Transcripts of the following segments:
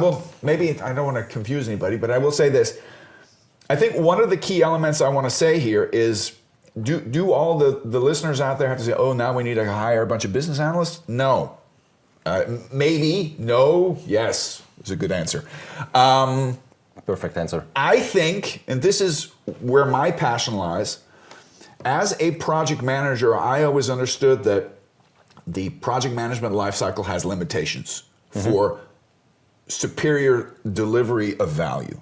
Well, maybe I don't want to confuse anybody, but I will say this. I think one of the key elements I want to say here is, do all the listeners out there have to say, oh, now we need to hire a bunch of business analysts? No. Maybe, no, yes, is a good answer. Perfect answer. I think, and this is where my passion lies, as a project manager, I always understood that the project management lifecycle has limitations for superior delivery of value.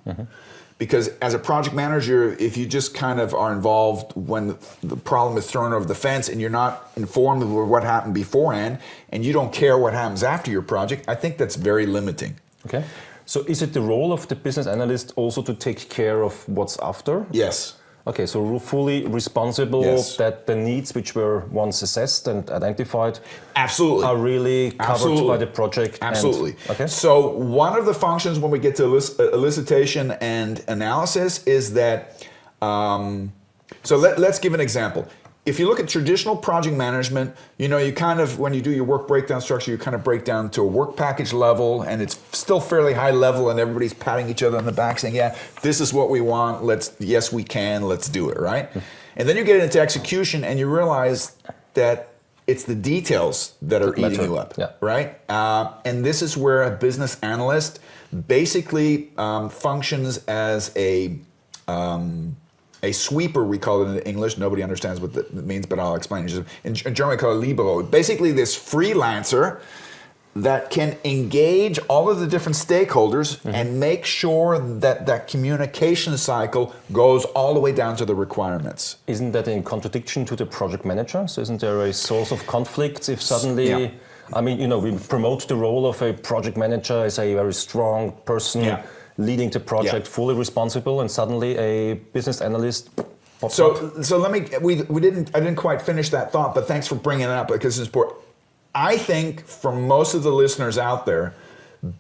Because as a project manager, if you just kind of are involved when the problem is thrown over the fence and you're not informed of what happened beforehand and you don't care what happens after your project, I think that's very limiting. Okay. So is it the role of the business analyst also to take care of what's after? Yes. Okay, so fully responsible that the needs which were once assessed and identified are really covered by the project. Absolutely. So one of the functions when we get to elicitation and analysis is that, so let's give an example. If you look at traditional project management, you kind of, when you do your work breakdown structure, you kind of break down to a work package level, and it's still fairly high level, and everybody's patting each other on the back saying, yeah, this is what we want, yes, we can, let's do it, right? And then you get into execution, and you realize that it's the details that are eating you up, right? And this is where a business analyst basically functions as a sweeper, we call it in English. Nobody understands what that means, but I'll explain it. In German, we call it libero. Basically, this freelancer that can engage all of the different stakeholders and make sure that that communication cycle goes all the way down to the requirements. Isn't that in contradiction to the project manager? So isn't there a source of conflict if suddenly, I mean, we promote the role of a project manager as a very strong person leading the project, fully responsible, and suddenly a business analyst pops up. So let me, I didn't quite finish that thought, but thanks for bringing it up because it's important. I think for most of the listeners out there,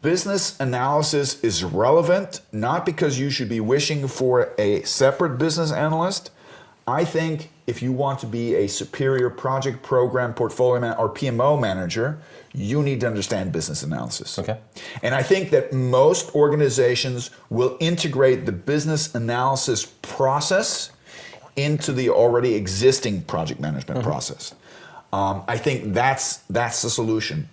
business analysis is relevant, not because you should be wishing for a separate business analyst. I think if you want to be a superior project program portfolio manager or PMO manager, you need to understand business analysis. Okay. And I think that most organizations will integrate the business analysis process into the already existing project management process. I think that's the solution.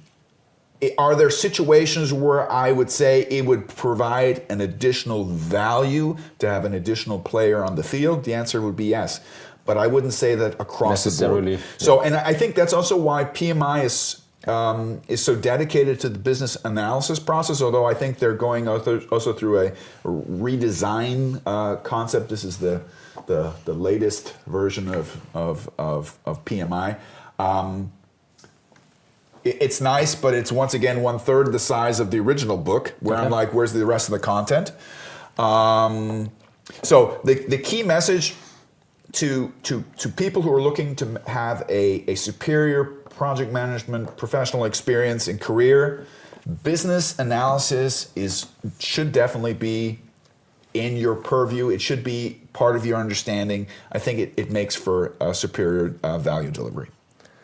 Are there situations where I would say it would provide an additional value to have an additional player on the field? The answer would be yes. But I wouldn't say that across the board. So, and I think that's also why PMI is so dedicated to the business analysis process, although I think they're going also through a redesign concept. This is the latest version of PMI. It's nice, but it's once again 1/3 the size of the original book, where I'm like, where's the rest of the content? So the key message to people who are looking to have a superior project management professional experience and career, business analysis should definitely be in your purview. It should be part of your understanding. I think it makes for a superior value delivery.